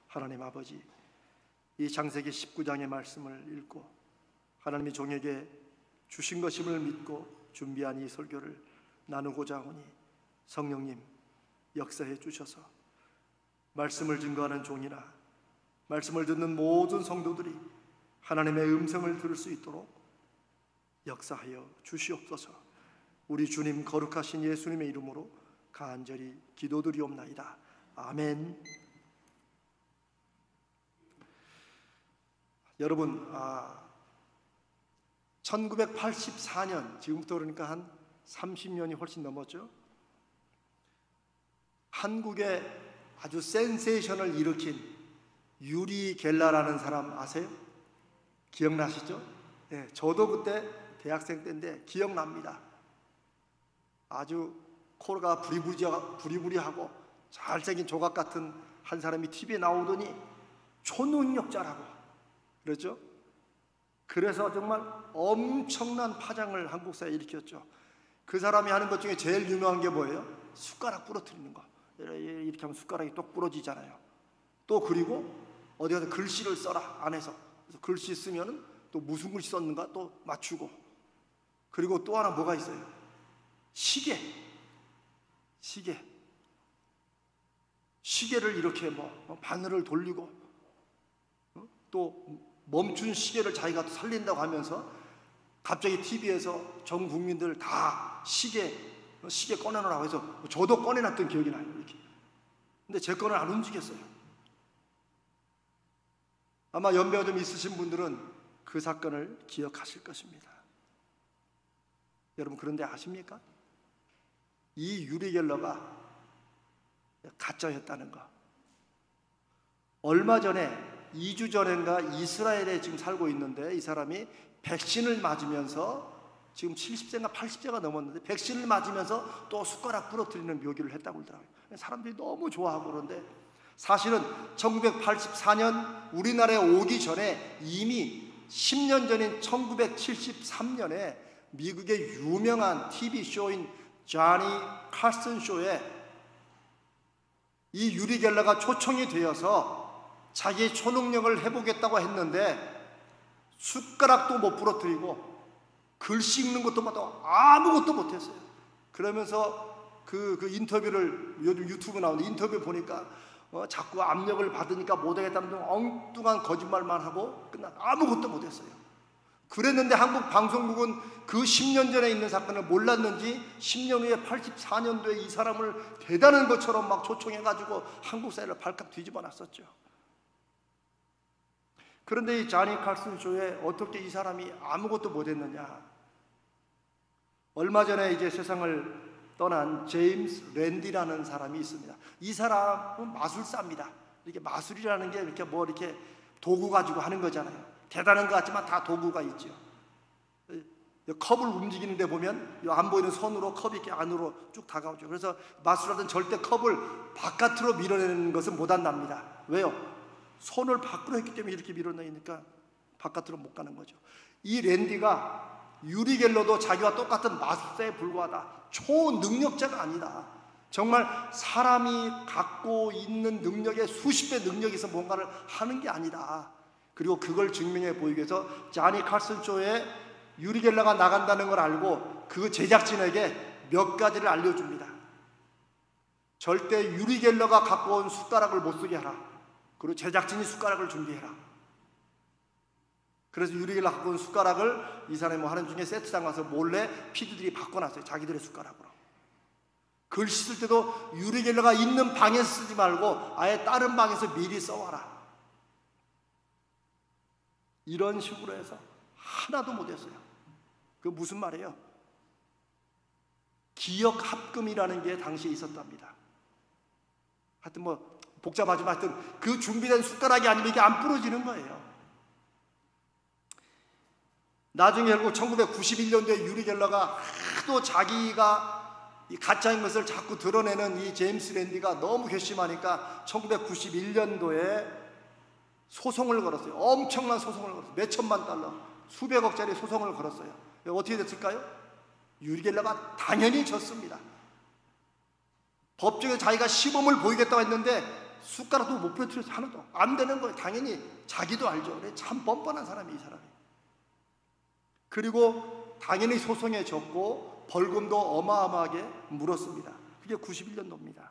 하나님 아버지, 이 창세기 19장의 말씀을 읽고 하나님이 종에게 주신 것임을 믿고 준비한 이 설교를 나누고자 하오니 성령님 역사해 주셔서 말씀을 증거하는 종이나 말씀을 듣는 모든 성도들이 하나님의 음성을 들을 수 있도록 역사하여 주시옵소서. 우리 주님 거룩하신 예수님의 이름으로 간절히 기도드리옵나이다. 아멘. 여러분, 1984년, 지금부터 그러니까 한 30년이 훨씬 넘었죠. 한국에 아주 센세이션을 일으킨 유리 겔라라는 사람 아세요? 기억나시죠? 네, 저도 그때 대학생 때인데 기억납니다. 아주 코가 부리부리하고 잘생긴 조각 같은 한 사람이 TV에 나오더니 초능력자라고 그랬죠. 그래서 정말 엄청난 파장을 한국 사회에 일으켰죠. 그 사람이 하는 것 중에 제일 유명한 게 뭐예요? 숟가락 부러뜨리는 거. 이렇게 하면 숟가락이 똑 부러지잖아요. 또 그리고 어디 가서 글씨를 써라 안에서. 그래서 글씨 쓰면은 또 무슨 글씨 썼는가 또 맞추고. 그리고 또 하나 뭐가 있어요? 시계를 이렇게 바늘을 돌리고 또 멈춘 시계를 자기가 살린다고 하면서 갑자기 TV에서 전 국민들 다 시계 꺼내놓으라고 해서 저도 꺼내놨던 기억이 나요. 이렇게. 근데 제 거는 안 움직였어요. 아마 연배가 좀 있으신 분들은 그 사건을 기억하실 것입니다. 여러분, 그런데 아십니까? 이 유리 겔러가 가짜였다는 거. 얼마 전에 2주 전인가 이스라엘에 지금 살고 있는데 이 사람이 백신을 맞으면서 지금 70세인가 80세가 넘었는데 백신을 맞으면서 또 숟가락 부러뜨리는 묘기를 했다고 그러더라고요. 사람들이 너무 좋아하고. 그런데 사실은 1984년 우리나라에 오기 전에 이미 10년 전인 1973년에 미국의 유명한 TV쇼인 자니 칼슨 쇼에 이 유리 겔러가 초청이 되어서 자기의 초능력을 해보겠다고 했는데 숟가락도 못 부러뜨리고 글씨 읽는 것도 아무것도 못했어요. 그러면서 그 인터뷰를, 요즘 유튜브 나오는데 인터뷰 보니까 자꾸 압력을 받으니까 못하겠다는 엉뚱한 거짓말만 하고 아무것도 못했어요. 그랬는데 한국 방송국은 그 10년 전에 있는 사건을 몰랐는지 10년 후에 84년도에 이 사람을 대단한 것처럼 막 초청해가지고 한국 사회를 발칵 뒤집어 놨었죠. 그런데 이 자니 칼슨 쇼에 어떻게 이 사람이 아무것도 못했느냐? 얼마 전에 이제 세상을 떠난 제임스 랜디라는 사람이 있습니다. 이 사람은 마술사입니다. 이렇게 마술이라는 게 이렇게 도구 가지고 하는 거잖아요. 대단한 것 같지만 다 도구가 있죠. 컵을 움직이는 데 보면 안 보이는 선으로 컵이 이렇게 안으로 쭉 다가오죠. 그래서 마술하던 절대 컵을 바깥으로 밀어내는 것은 못 한답니다. 왜요? 손을 밖으로 했기 때문에 이렇게 밀어내니까 바깥으로 못 가는 거죠. 이 랜디가 유리 겔러도 자기와 똑같은 마술사에 불과하다. 초능력자가 아니다. 정말 사람이 갖고 있는 능력의 수십 배 능력이 있어 뭔가를 하는 게 아니다. 그리고 그걸 증명해 보이기 위해서 자니 칼슨 쇼에 유리 겔러가 나간다는 걸 알고 그 제작진에게 몇 가지를 알려줍니다. 절대 유리 겔러가 갖고 온 숟가락을 못 쓰게 하라. 그리고 제작진이 숟가락을 준비해라. 그래서 유리 겔러 갖고 온 숟가락을 이 사람이 하는 중에 세트장 가서 몰래 PD들이 바꿔놨어요. 자기들의 숟가락으로. 글씨 쓸 때도 유리 겔러가 있는 방에서 쓰지 말고 아예 다른 방에서 미리 써와라. 이런 식으로 해서 하나도 못했어요. 그게 무슨 말이에요? 기억 합금이라는 게 당시에 있었답니다. 하여튼 복잡하지만 하여튼 그 준비된 숟가락이 아니면 이게 안 부러지는 거예요. 나중에 결국 1991년도에 유리 겔러가 하도 자기가 이 가짜인 것을 자꾸 드러내는 이 제임스 랜디가 너무 괘씸하니까 1991년도에 소송을 걸었어요. 엄청난 소송을 걸었어요. 몇 천만 달러, 수백억짜리 소송을 걸었어요. 어떻게 됐을까요? 유리 겔러가 당연히 졌습니다. 법정에 자기가 시범을 보이겠다고 했는데 숟가락도 못 펴뜨려서 하나도 안 되는 거예요. 당연히 자기도 알죠. 그래, 참 뻔뻔한 사람이, 이 사람이. 그리고 당연히 소송에 졌고 벌금도 어마어마하게 물었습니다. 그게 91년도입니다.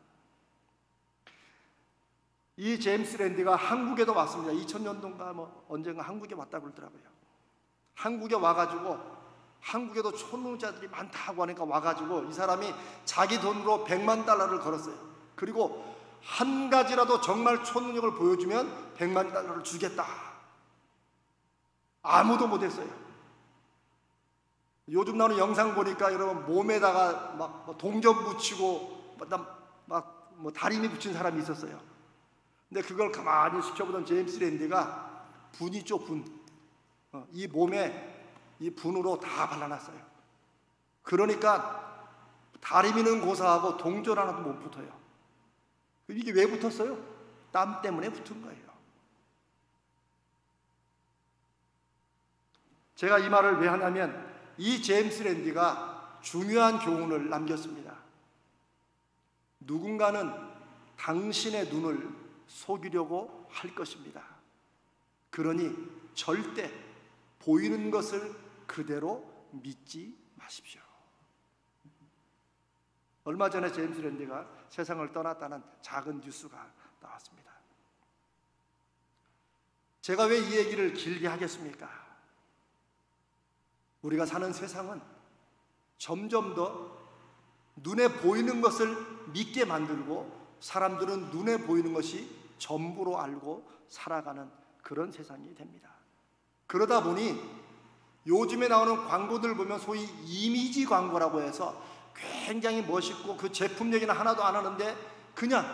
이 제임스 랜디가 한국에도 왔습니다. 2000년도인가 뭐 언젠가 한국에 왔다고 그러더라고요. 한국에 와가지고, 한국에도 초능자들이 많다고 하니까 와가지고 이 사람이 자기 돈으로 $100만 걸었어요. 그리고 한 가지라도 정말 초능력을 보여주면 $100만 주겠다. 아무도 못했어요. 요즘 나오는 영상 보니까 여러분 몸에다가 막 동전 붙이고 막 다리미 붙인 사람이 있었어요. 근데 그걸 가만히 지켜보던 제임스 랜디가 분 있죠, 분. 이 몸에 이 분으로 다 발라놨어요. 그러니까 다리미는 고사하고 동전 하나도 못 붙어요. 이게 왜 붙었어요? 땀 때문에 붙은 거예요. 제가 이 말을 왜 하냐면 이 제임스 랜디가 중요한 교훈을 남겼습니다. 누군가는 당신의 눈을 속이려고 할 것입니다. 그러니 절대 보이는 것을 그대로 믿지 마십시오. 얼마 전에 제임스 랜디가 세상을 떠났다는 작은 뉴스가 나왔습니다. 제가 왜 이 얘기를 길게 하겠습니까? 우리가 사는 세상은 점점 더 눈에 보이는 것을 믿게 만들고 사람들은 눈에 보이는 것이 전부로 알고 살아가는 그런 세상이 됩니다. 그러다 보니 요즘에 나오는 광고들 보면 소위 이미지 광고라고 해서 굉장히 멋있고 그 제품 얘기는 하나도 안 하는데 그냥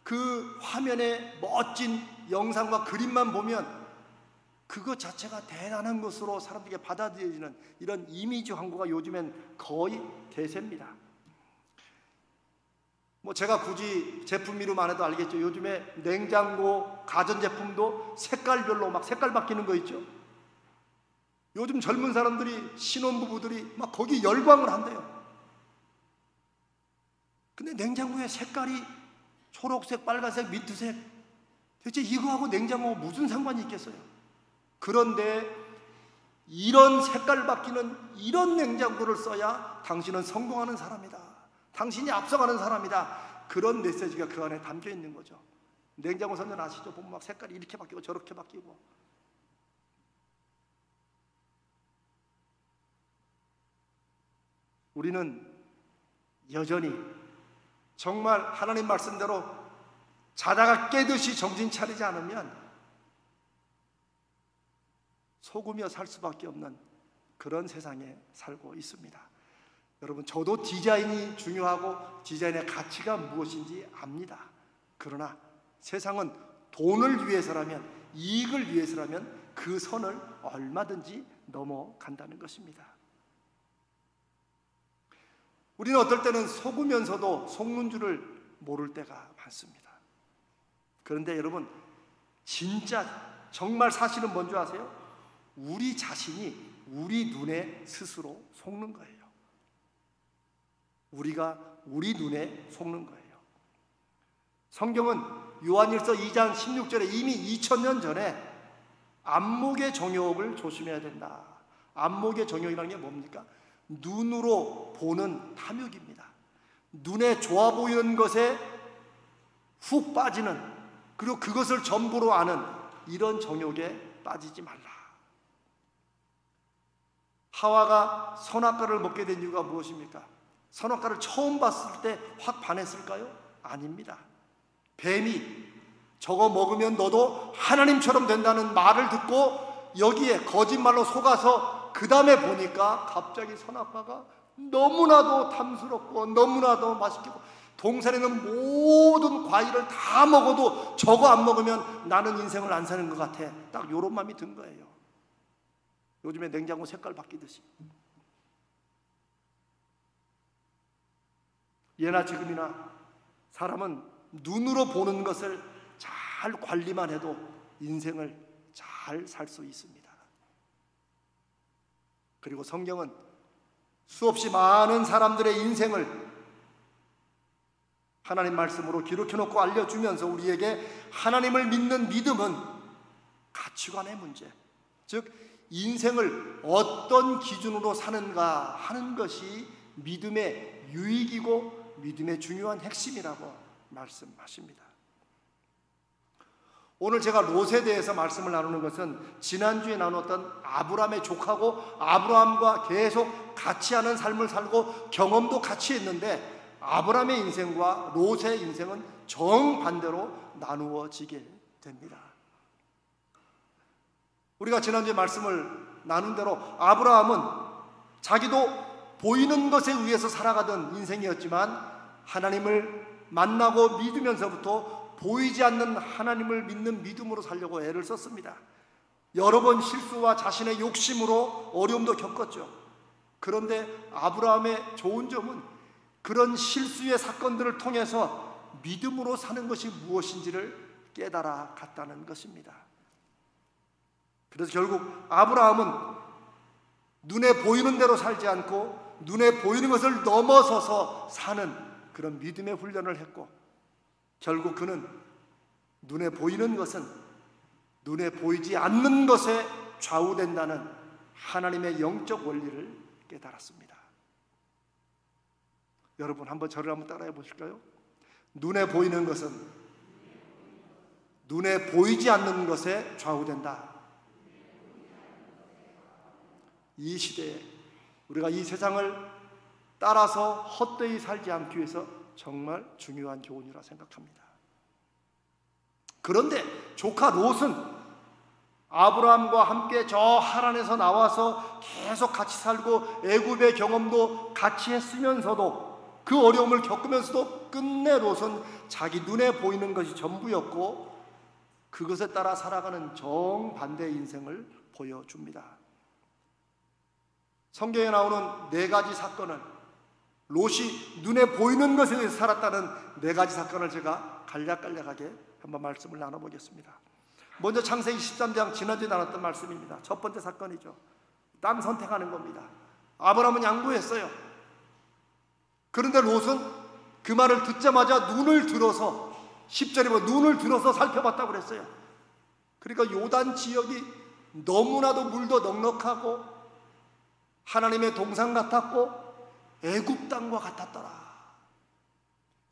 그 화면에 멋진 영상과 그림만 보면 그것 자체가 대단한 것으로 사람들에게 받아들여지는 이런 이미지 광고가 요즘엔 거의 대세입니다. 뭐 제가 굳이 제품 이름 안 해도 알겠죠. 요즘에 냉장고, 가전제품도 색깔별로 막 색깔 바뀌는 거 있죠. 요즘 젊은 사람들이, 신혼부부들이 막 거기 열광을 한대요. 근데 냉장고의 색깔이 초록색, 빨간색, 민트색, 대체 이거하고 냉장고가 무슨 상관이 있겠어요? 그런데 이런 색깔 바뀌는 이런 냉장고를 써야 당신은 성공하는 사람이다. 당신이 앞서가는 사람이다. 그런 메시지가 그 안에 담겨 있는 거죠. 냉장고 선전 아시죠? 보면 막 색깔이 이렇게 바뀌고 저렇게 바뀌고. 우리는 여전히 정말 하나님 말씀대로 자다가 깨듯이 정신 차리지 않으면 속으며 살 수밖에 없는 그런 세상에 살고 있습니다. 여러분, 저도 디자인이 중요하고 디자인의 가치가 무엇인지 압니다. 그러나 세상은 돈을 위해서라면, 이익을 위해서라면 그 선을 얼마든지 넘어간다는 것입니다. 우리는 어떨 때는 속으면서도 속는 줄을 모를 때가 많습니다. 그런데 여러분, 진짜 정말 사실은 뭔지 아세요? 우리 자신이 우리 눈에 스스로 속는 거예요. 우리가 우리 눈에 속는 거예요. 성경은 요한일서 2장 16절에 이미 2000년 전에 안목의 정욕을 조심해야 된다. 안목의 정욕이라는 게 뭡니까? 눈으로 보는 탐욕입니다. 눈에 좋아 보이는 것에 훅 빠지는, 그리고 그것을 전부로 아는 이런 정욕에 빠지지 말라. 하와가 선악과를 먹게 된 이유가 무엇입니까? 선악과를 처음 봤을 때 확 반했을까요? 아닙니다. 뱀이 저거 먹으면 너도 하나님처럼 된다는 말을 듣고 여기에 거짓말로 속아서 그 다음에 보니까 갑자기 선악과가 너무나도 탐스럽고 너무나도 맛있고, 동산에 있는 모든 과일을 다 먹어도 저거 안 먹으면 나는 인생을 안 사는 것 같아. 딱 요런 마음이 든 거예요. 요즘에 냉장고 색깔 바뀌듯이. 예나 지금이나 사람은 눈으로 보는 것을 잘 관리만 해도 인생을 잘 살 수 있습니다. 그리고 성경은 수없이 많은 사람들의 인생을 하나님 말씀으로 기록해놓고 알려주면서 우리에게 하나님을 믿는 믿음은 가치관의 문제, 즉 인생을 어떤 기준으로 사는가 하는 것이 믿음의 유익이고 믿음의 중요한 핵심이라고 말씀하십니다. 오늘 제가 롯에 대해서 말씀을 나누는 것은 지난주에 나눴던 아브라함의 조카고 아브라함과 계속 같이 하는 삶을 살고 경험도 같이 했는데, 아브라함의 인생과 롯의 인생은 정반대로 나누어지게 됩니다. 우리가 지난주에 말씀을 나눈 대로 아브라함은 자기도 보이는 것에 의해서 살아가던 인생이었지만 하나님을 만나고 믿으면서부터 보이지 않는 하나님을 믿는 믿음으로 살려고 애를 썼습니다. 여러 번 실수와 자신의 욕심으로 어려움도 겪었죠. 그런데 아브라함의 좋은 점은 그런 실수의 사건들을 통해서 믿음으로 사는 것이 무엇인지를 깨달아 갔다는 것입니다. 그래서 결국 아브라함은 눈에 보이는 대로 살지 않고 눈에 보이는 것을 넘어서서 사는 그런 믿음의 훈련을 했고, 결국 그는 눈에 보이는 것은 눈에 보이지 않는 것에 좌우된다는 하나님의 영적 원리를 깨달았습니다. 여러분 한번 저를 한번 따라해 보실까요? 눈에 보이는 것은 눈에 보이지 않는 것에 좌우된다. 이 시대에 우리가 이 세상을 따라서 헛되이 살지 않기 위해서 정말 중요한 교훈이라 생각합니다. 그런데 조카 롯은 아브라함과 함께 저 하란에서 나와서 계속 같이 살고 애굽의 경험도 같이 했으면서도 그 어려움을 겪으면서도 끝내 롯은 자기 눈에 보이는 것이 전부였고 그것에 따라 살아가는 정반대의 인생을 보여줍니다. 성경에 나오는 네 가지 사건을, 롯이 눈에 보이는 것에 의해서 살았다는 네 가지 사건을 제가 간략간략하게 한번 말씀을 나눠보겠습니다. 먼저 창세기 13장 지난주에 나눴던 말씀입니다. 첫 번째 사건이죠. 땅 선택하는 겁니다. 아브라함은 양보했어요. 그런데 롯은 그 말을 듣자마자 눈을 들어서 10절에 보면 눈을 들어서 살펴봤다고 그랬어요. 그러니까 요단 지역이 너무나도 물도 넉넉하고 하나님의 동산 같았고 애굽 땅과 같았더라.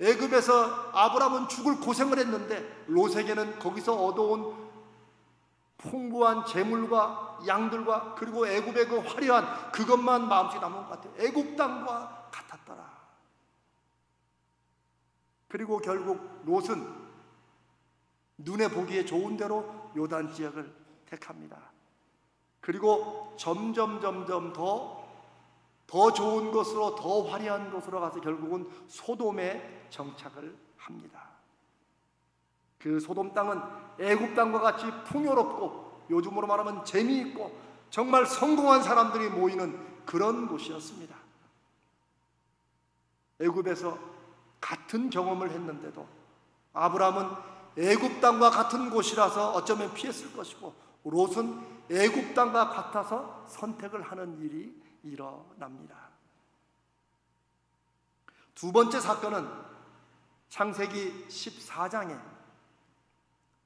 애굽에서 아브라함은 죽을 고생을 했는데 롯에게는 거기서 얻어온 풍부한 재물과 양들과 그리고 애굽의 그 화려한 그것만 마음속에 남은 것 같아요. 애굽 땅과 같았더라. 그리고 결국 롯은 눈에 보기에 좋은 대로 요단 지역을 택합니다. 그리고 점점 더 좋은 곳으로, 더 화려한 곳으로 가서 결국은 소돔에 정착을 합니다. 그 소돔 땅은 애굽 땅과 같이 풍요롭고 요즘으로 말하면 재미있고 정말 성공한 사람들이 모이는 그런 곳이었습니다. 애굽에서 같은 경험을 했는데도 아브라함은 애굽 땅과 같은 곳이라서 어쩌면 피했을 것이고 롯은 애굽 땅과 같아서 선택을 하는 일이 일어납니다. 두 번째 사건은 창세기 14장에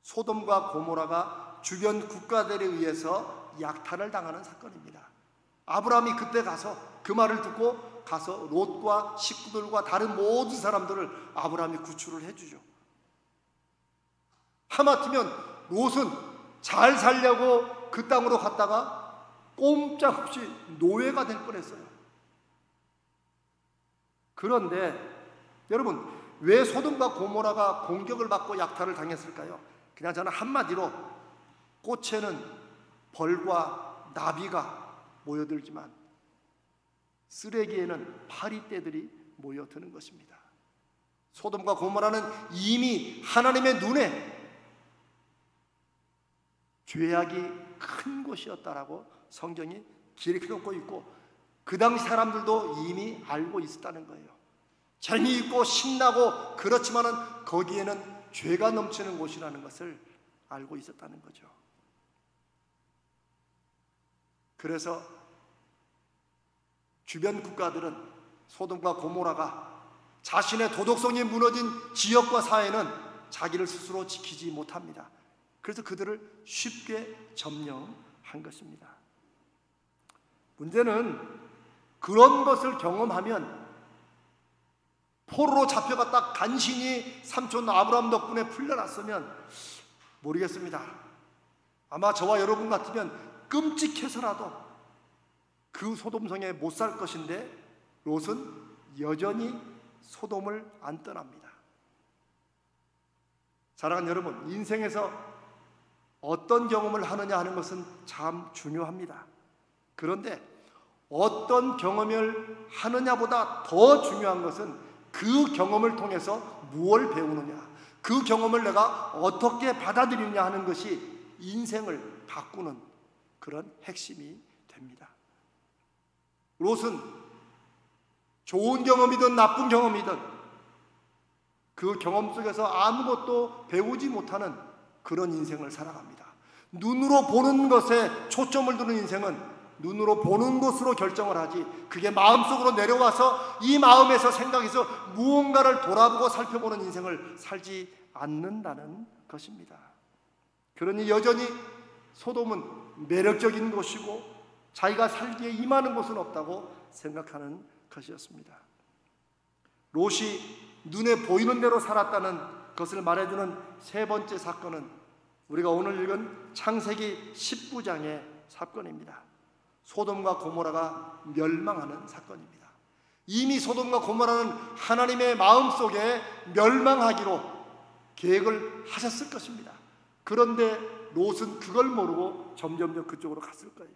소돔과 고모라가 주변 국가들에 의해서 약탈을 당하는 사건입니다. 아브라함이 그때 가서 그 말을 듣고 가서 롯과 식구들과 다른 모든 사람들을 아브라함이 구출을 해주죠. 하마터면 롯은 잘 살려고 그 땅으로 갔다가 꼼짝없이 노예가 될 뻔했어요. 그런데 여러분, 왜 소돔과 고모라가 공격을 받고 약탈을 당했을까요? 그냥 저는 한마디로 꽃에는 벌과 나비가 모여들지만 쓰레기에는 파리떼들이 모여드는 것입니다. 소돔과 고모라는 이미 하나님의 눈에 죄악이 큰 곳이었다라고 성경이 기록해놓고 있고 그 당시 사람들도 이미 알고 있었다는 거예요. 재미있고 신나고 그렇지만은 거기에는 죄가 넘치는 곳이라는 것을 알고 있었다는 거죠. 그래서 주변 국가들은 소돔과 고모라가 자신의 도덕성이 무너진 지역과 사회는 자기를 스스로 지키지 못합니다. 그래서 그들을 쉽게 점령한 것입니다. 문제는 그런 것을 경험하면 포로로 잡혀갔다 간신히 삼촌 아브라함 덕분에 풀려났으면 모르겠습니다. 아마 저와 여러분 같으면 끔찍해서라도 그 소돔성에 못 살 것인데 롯은 여전히 소돔을 안 떠납니다. 사랑하는 여러분, 인생에서 어떤 경험을 하느냐 하는 것은 참 중요합니다. 그런데 어떤 경험을 하느냐보다 더 중요한 것은 그 경험을 통해서 무엇을 배우느냐, 그 경험을 내가 어떻게 받아들이느냐 하는 것이 인생을 바꾸는 그런 핵심이 됩니다. 롯은 좋은 경험이든 나쁜 경험이든 그 경험 속에서 아무것도 배우지 못하는 그런 인생을 살아갑니다. 눈으로 보는 것에 초점을 두는 인생은 눈으로 보는 것으로 결정을 하지, 그게 마음속으로 내려와서 이 마음에서 생각해서 무언가를 돌아보고 살펴보는 인생을 살지 않는다는 것입니다. 그러니 여전히 소돔은 매력적인 곳이고 자기가 살기에 임하는 곳은 없다고 생각하는 것이었습니다. 롯이 눈에 보이는 대로 살았다는 것을 말해주는 세 번째 사건은 우리가 오늘 읽은 창세기 19장의 사건입니다. 소돔과 고모라가 멸망하는 사건입니다. 이미 소돔과 고모라는 하나님의 마음속에 멸망하기로 계획을 하셨을 것입니다. 그런데 롯은 그걸 모르고 점점점 그쪽으로 갔을 거예요.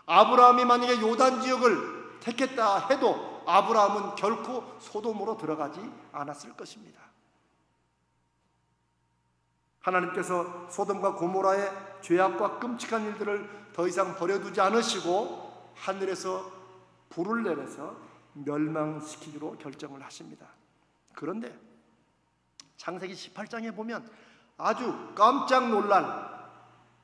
아브라함이 만약에 요단 지역을 택했다 해도 아브라함은 결코 소돔으로 들어가지 않았을 것입니다. 하나님께서 소돔과 고모라의 죄악과 끔찍한 일들을 더 이상 버려두지 않으시고 하늘에서 불을 내려서 멸망시키기로 결정을 하십니다. 그런데 창세기 18장에 보면 아주 깜짝 놀랄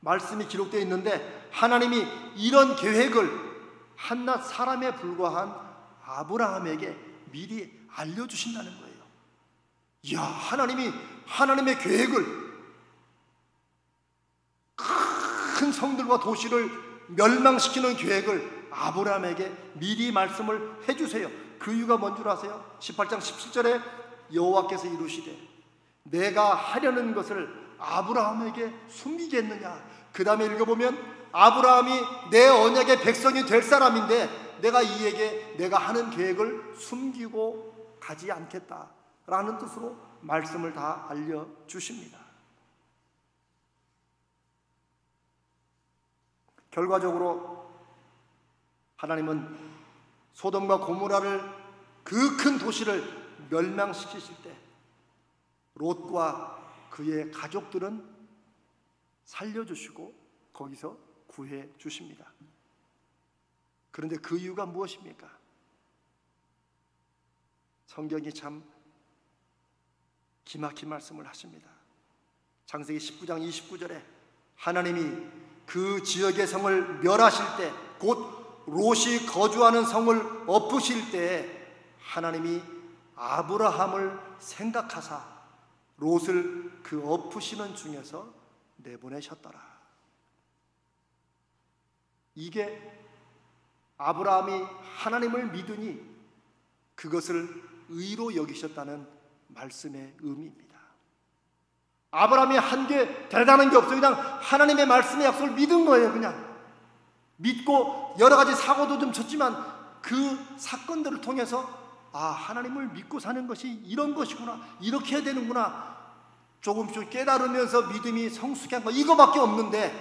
말씀이 기록되어 있는데 하나님이 이런 계획을 한낱 사람에 불과한 아브라함에게 미리 알려주신다는 거예요. 이야, 하나님의 계획을, 큰 성들과 도시를 멸망시키는 계획을 아브라함에게 미리 말씀을 해주세요. 그 이유가 뭔 줄 아세요? 18장 17절에 여호와께서 이루시되 내가 하려는 것을 아브라함에게 숨기겠느냐. 그 다음에 읽어보면 아브라함이 내 언약의 백성이 될 사람인데 내가 이에게 내가 하는 계획을 숨기고 가지 않겠다라는 뜻으로 말씀을 다 알려주십니다. 결과적으로 하나님은 소돔과 고모라를, 그 큰 도시를 멸망시키실 때 롯과 그의 가족들은 살려주시고 거기서 구해 주십니다. 그런데 그 이유가 무엇입니까? 성경이 참 기막힌 말씀을 하십니다. 창세기 19장 29절에 하나님이 그 지역의 성을 멸하실 때, 곧 롯이 거주하는 성을 엎으실 때 하나님이 아브라함을 생각하사 롯을 그 엎으시는 중에서 내보내셨더라. 이게 아브라함이 하나님을 믿으니 그것을 의로 여기셨다는 말씀의 의미입니다. 아브라함이 한 게 대단한 게 없어요. 그냥 하나님의 말씀의 약속을 믿은 거예요. 그냥 믿고 여러 가지 사고도 좀 쳤지만 그 사건들을 통해서 하나님을 믿고 사는 것이 이런 것이구나, 이렇게 해야 되는구나 조금씩 깨달으면서 믿음이 성숙한 거, 이거밖에 없는데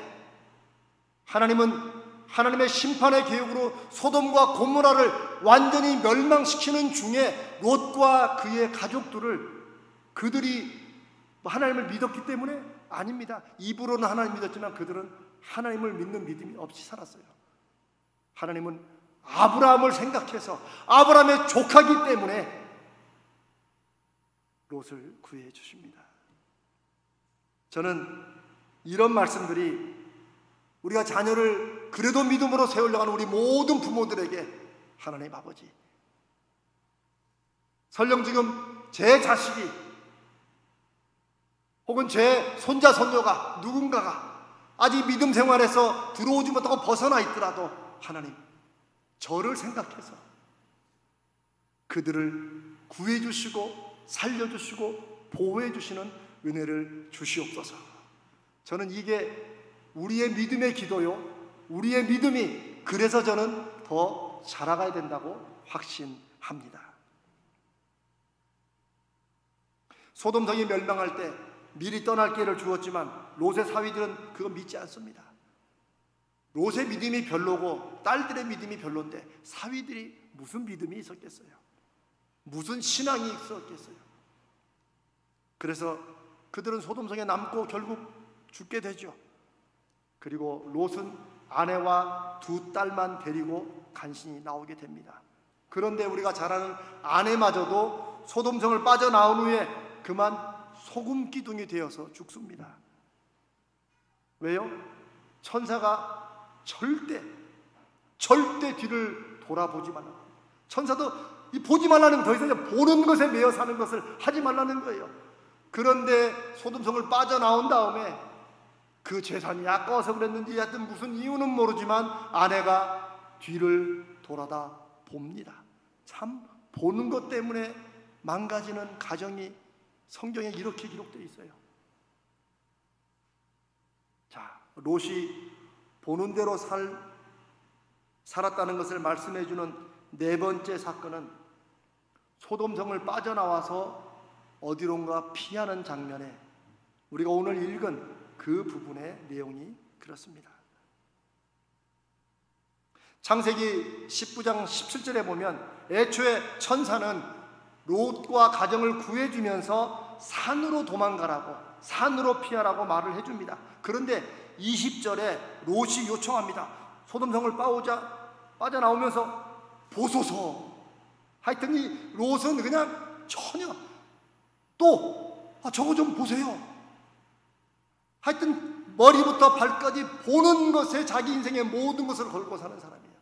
하나님은 하나님의 심판의 계획으로 소돔과 고모라를 완전히 멸망시키는 중에 롯과 그의 가족들을, 그들이 하나님을 믿었기 때문에 아닙니다. 입으로는 하나님 믿었지만 그들은 하나님을 믿는 믿음이 없이 살았어요. 하나님은 아브라함을 생각해서 아브라함의 조카기 때문에 롯을 구해 주십니다. 저는 이런 말씀들이 우리가 자녀를 그래도 믿음으로 세우려고 하는 우리 모든 부모들에게, 하나님 아버지, 설령 지금 제 자식이 혹은 제 손자 손녀가 누군가가 아직 믿음 생활에서 들어오지 못하고 벗어나 있더라도 하나님 저를 생각해서 그들을 구해주시고 살려주시고 보호해주시는 은혜를 주시옵소서. 저는 이게 우리의 믿음의 기도요, 우리의 믿음이 그래서 저는 더 자라가야 된다고 확신합니다. 소돔성이 멸망할 때 미리 떠날 기회를 주었지만 롯의 사위들은 그거 믿지 않습니다. 롯의 믿음이 별로고 딸들의 믿음이 별론데 사위들이 무슨 믿음이 있었겠어요? 무슨 신앙이 있었겠어요? 그래서 그들은 소돔성에 남고 결국 죽게 되죠. 그리고 롯은 아내와 두 딸만 데리고 간신히 나오게 됩니다. 그런데 우리가 잘 아는 아내마저도 소돔성을 빠져나온 후에 그만 소금 기둥이 되어서 죽습니다. 왜요? 천사가 절대 뒤를 돌아보지 말라고. 천사도 이 보지 말라는 더 이상 보는 것에 매여 사는 것을 하지 말라는 거예요. 그런데 소돔성을 빠져나온 다음에 그 재산이 아까워서 그랬는지 하여튼 무슨 이유는 모르지만 아내가 뒤를 돌아다 봅니다. 참 보는 것 때문에 망가지는 가정이 성경에 이렇게 기록되어 있어요. 자, 롯이 보는 대로 살았다는 것을 말씀해 주는 네 번째 사건은 소돔성을 빠져나와서 어디론가 피하는 장면에 우리가 오늘 읽은 그 부분의 내용이 그렇습니다. 창세기 19장 17절에 보면 애초에 천사는 롯과 가정을 구해주면서 산으로 도망가라고, 산으로 피하라고 말을 해줍니다. 그런데 20절에 롯이 요청합니다. 소돔성을 빠져나오면서 보소서. 하여튼 이 롯은 그냥 전혀 저거 좀 보세요. 하여튼 머리부터 발까지 보는 것에 자기 인생의 모든 것을 걸고 사는 사람이에요.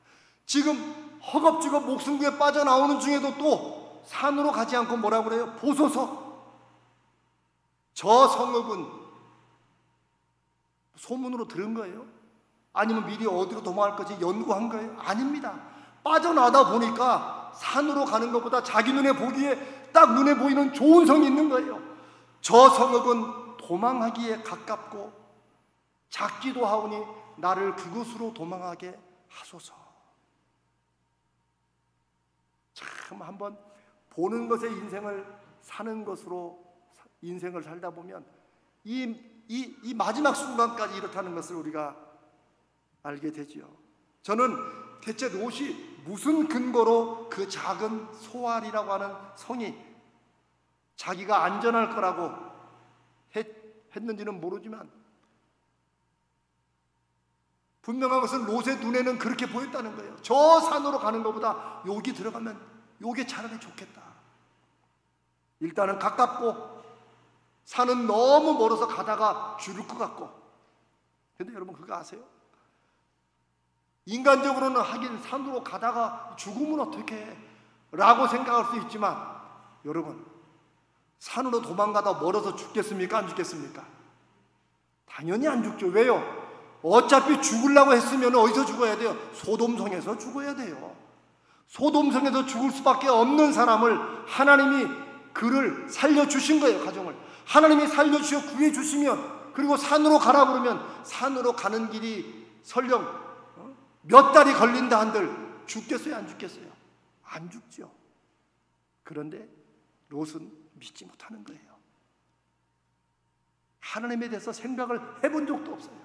지금 허겁지겁 목숨 구해 빠져나오는 중에도 또 산으로 가지 않고 뭐라고 그래요? 보소서. 저 성읍은 소문으로 들은 거예요? 아니면 미리 어디로 도망할 것이 연구한 거예요? 아닙니다. 빠져나다 보니까 산으로 가는 것보다 자기 눈에 보기에 딱 눈에 보이는 좋은 성이 있는 거예요. 저 성읍은 도망하기에 가깝고 작기도 하오니 나를 그곳으로 도망하게 하소서. 참 한번 보는 것에 인생을 사는 것으로 인생을 살다 보면 이 마지막 순간까지 이렇다는 것을 우리가 알게 되지요. 저는 대체 롯이 무슨 근거로 그 작은 소알이라고 하는 성이 자기가 안전할 거라고 했는지는 모르지만 분명한 것은 롯의 눈에는 그렇게 보였다는 거예요. 저 산으로 가는 것보다 여기 들어가면 요게 차라리 좋겠다. 일단은 가깝고 산은 너무 멀어서 가다가 죽을 것 같고. 근데 여러분 그거 아세요? 인간적으로는 하긴 산으로 가다가 죽으면 어떡해 라고 생각할 수 있지만 여러분 산으로 도망가다 멀어서 죽겠습니까? 안 죽겠습니까? 당연히 안 죽죠. 왜요? 어차피 죽으려고 했으면 어디서 죽어야 돼요? 소돔성에서 죽어야 돼요. 소돔성에서 죽을 수밖에 없는 사람을 하나님이 그를 살려주신 거예요. 가정을 하나님이 살려주셔 구해주시면, 그리고 산으로 가라 그러면 산으로 가는 길이 설령 몇 달이 걸린다 한들 죽겠어요? 안 죽겠어요? 안 죽죠. 그런데 롯은 믿지 못하는 거예요. 하나님에 대해서 생각을 해본 적도 없어요.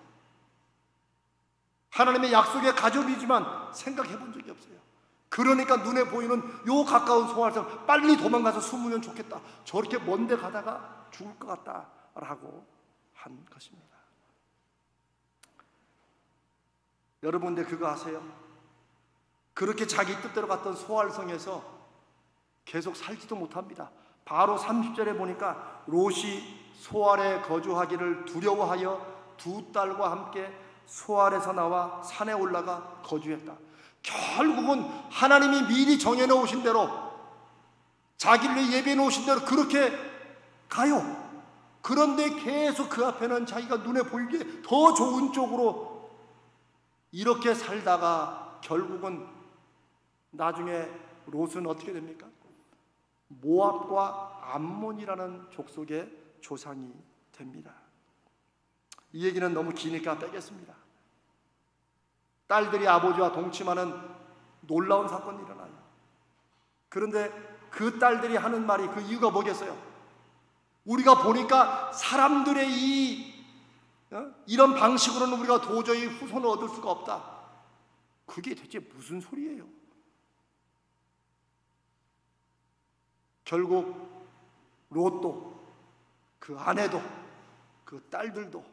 하나님의 약속의 가족이지만 생각해 본 적이 없어요. 그러니까 눈에 보이는 요 가까운 소알성 빨리 도망가서 숨으면 좋겠다, 저렇게 먼데 가다가 죽을 것 같다라고 한 것입니다. 여러분, 근데 그거 아세요? 그렇게 자기 뜻대로 갔던 소알성에서 계속 살지도 못합니다. 바로 30절에 보니까 롯이 소알에 거주하기를 두려워하여 두 딸과 함께 소알에서 나와 산에 올라가 거주했다. 결국은 하나님이 미리 정해놓으신 대로 자기를 위해 예배해 놓으신 대로 그렇게 가요. 그런데 계속 그 앞에는 자기가 눈에 보이기에 더 좋은 쪽으로 이렇게 살다가 결국은 나중에 롯은 어떻게 됩니까? 모압과 암몬이라는 족속의 조상이 됩니다. 이 얘기는 너무 기니까 빼겠습니다. 딸들이 아버지와 동침하는 놀라운 사건이 일어나요. 그런데 그 딸들이 하는 말이, 그 이유가 뭐겠어요? 우리가 보니까 사람들의 이런 방식으로는 우리가 도저히 후손을 얻을 수가 없다. 그게 대체 무슨 소리예요? 결국 롯도, 그 아내도, 그 딸들도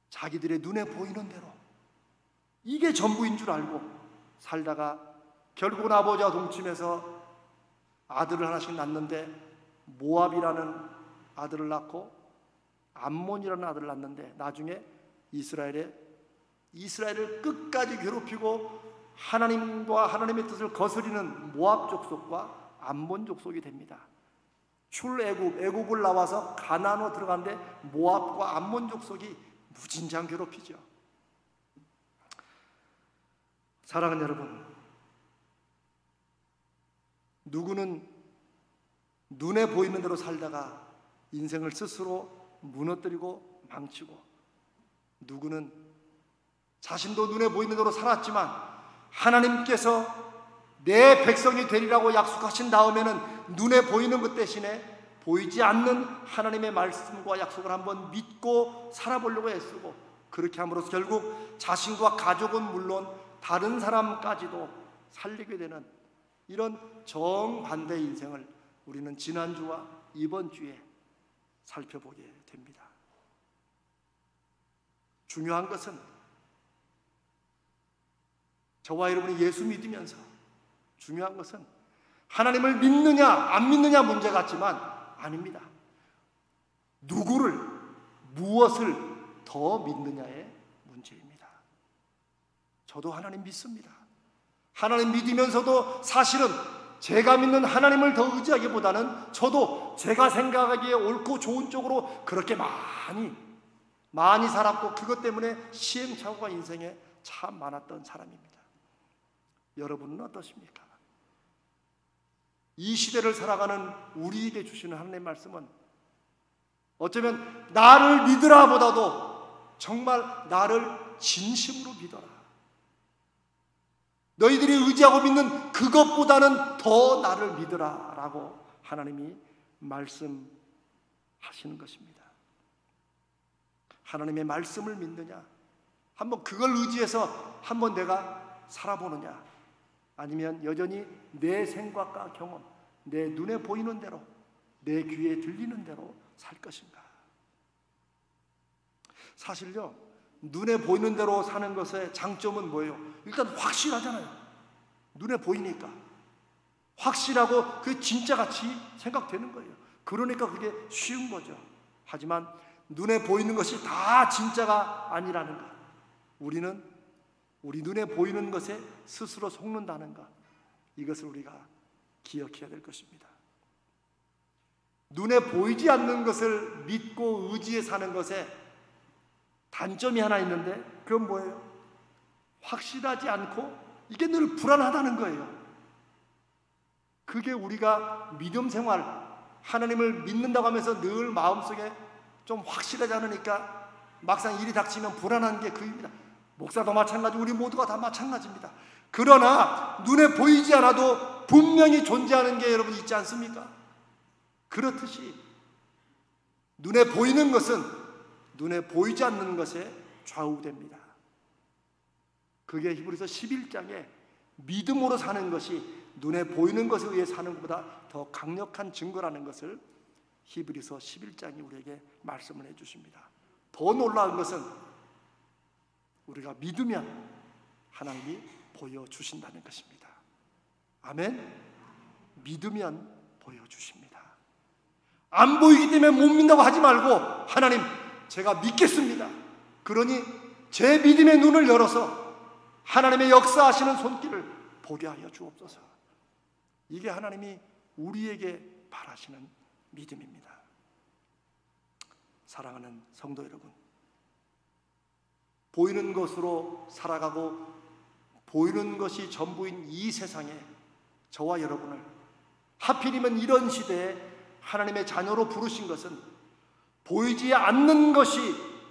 자기들의 눈에 보이는 대로 이게 전부인 줄 알고 살다가 결국은 아버지와 동침해서 아들을 하나씩 낳는데, 모압이라는 아들을 낳고 암몬이라는 아들을 낳는데, 나중에 이스라엘을 끝까지 괴롭히고 하나님과 하나님의 뜻을 거스리는 모압 족속과 암몬 족속이 됩니다. 애굽을 나와서 가나안으로 들어가는데 모압과 암몬 족속이 무진장 괴롭히죠. 사랑하는 여러분, 누구는 눈에 보이는 대로 살다가 인생을 스스로 무너뜨리고 망치고, 누구는 자신도 눈에 보이는 대로 살았지만 하나님께서 내 백성이 되리라고 약속하신 다음에는 눈에 보이는 것 대신에 보이지 않는 하나님의 말씀과 약속을 한번 믿고 살아보려고 애쓰고, 그렇게 함으로써 결국 자신과 가족은 물론 다른 사람까지도 살리게 되는 이런 정반대의 인생을 우리는 지난주와 이번 주에 살펴보게 됩니다. 중요한 것은 저와 여러분이 예수 믿으면서 중요한 것은 하나님을 믿느냐 안 믿느냐 문제 같지만 아닙니다. 누구를, 무엇을 더 믿느냐의 문제입니다. 저도 하나님 믿습니다. 하나님 믿으면서도 사실은 제가 믿는 하나님을 더 의지하기보다는 저도 제가 생각하기에 옳고 좋은 쪽으로 그렇게 많이 살았고, 그것 때문에 시행착오가 인생에 참 많았던 사람입니다. 여러분은 어떠십니까? 이 시대를 살아가는 우리에게 주시는 하나님의 말씀은 어쩌면 나를 믿으라 보다도 정말 나를 진심으로 믿어라, 너희들이 의지하고 믿는 그것보다는 더 나를 믿으라 라고 하나님이 말씀하시는 것입니다. 하나님의 말씀을 믿느냐, 한번 그걸 의지해서 한번 내가 살아보느냐, 아니면 여전히 내 생각과 경험, 내 눈에 보이는 대로, 내 귀에 들리는 대로 살 것인가. 사실요, 눈에 보이는 대로 사는 것의 장점은 뭐예요? 일단 확실하잖아요. 눈에 보이니까 확실하고 그게 진짜같이 생각되는 거예요. 그러니까 그게 쉬운 거죠. 하지만 눈에 보이는 것이 다 진짜가 아니라는 것, 우리는 우리 눈에 보이는 것에 스스로 속는다는 것, 이것을 우리가 기억해야 될 것입니다. 눈에 보이지 않는 것을 믿고 의지해 사는 것에 단점이 하나 있는데, 그건 뭐예요? 확실하지 않고 이게 늘 불안하다는 거예요. 그게 우리가 믿음 생활, 하나님을 믿는다고 하면서 늘 마음속에 좀 확실하지 않으니까 막상 일이 닥치면 불안한 게 그입니다. 목사도 마찬가지고 우리 모두가 다 마찬가지입니다. 그러나 눈에 보이지 않아도 분명히 존재하는 게 여러분 있지 않습니까? 그렇듯이 눈에 보이는 것은 눈에 보이지 않는 것에 좌우됩니다. 그게 히브리서 11장에 믿음으로 사는 것이 눈에 보이는 것에 의해 사는 것보다 더 강력한 증거라는 것을 히브리서 11장이 우리에게 말씀을 해주십니다. 더 놀라운 것은 우리가 믿으면 하나님이 보여주신다는 것입니다. 아멘. 믿으면 보여주십니다. 안 보이기 때문에 못 믿는다고 하지 말고, 하나님 제가 믿겠습니다, 그러니 제 믿음의 눈을 열어서 하나님의 역사하시는 손길을 보게 하여 주옵소서. 이게 하나님이 우리에게 바라시는 믿음입니다. 사랑하는 성도 여러분, 보이는 것으로 살아가고 보이는 것이 전부인 이 세상에 저와 여러분을 하필이면 이런 시대에 하나님의 자녀로 부르신 것은 보이지 않는 것이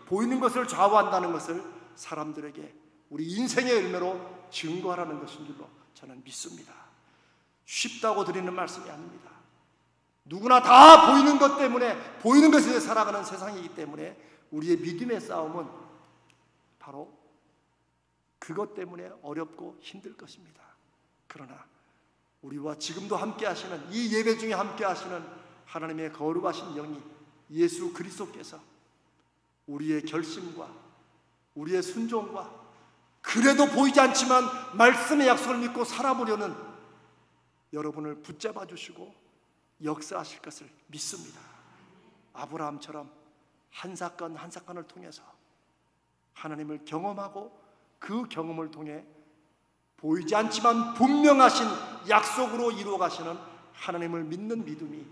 보이는 것을 좌우한다는 것을 사람들에게 우리 인생의 열매로 증거하라는 것인 줄로 저는 믿습니다. 쉽다고 드리는 말씀이 아닙니다. 누구나 다 보이는 것 때문에, 보이는 것에 살아가는 세상이기 때문에 우리의 믿음의 싸움은 바로 그것 때문에 어렵고 힘들 것입니다. 그러나 우리와 지금도 함께 하시는, 이 예배 중에 함께 하시는 하나님의 거룩하신 영이 예수 그리스도께서 우리의 결심과 우리의 순종과 그래도 보이지 않지만 말씀의 약속을 믿고 살아보려는 여러분을 붙잡아 주시고 역사하실 것을 믿습니다. 아브라함처럼 한 사건 한 사건을 통해서 하나님을 경험하고 그 경험을 통해 보이지 않지만 분명하신 약속으로 이루어 가시는 하나님을 믿는 믿음이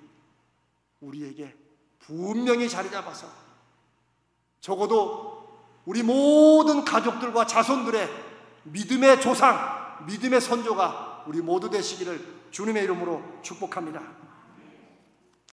우리에게 분명히 자리 잡아서 적어도 우리 모든 가족들과 자손들의 믿음의 조상, 믿음의 선조가 우리 모두 되시기를 주님의 이름으로 축복합니다.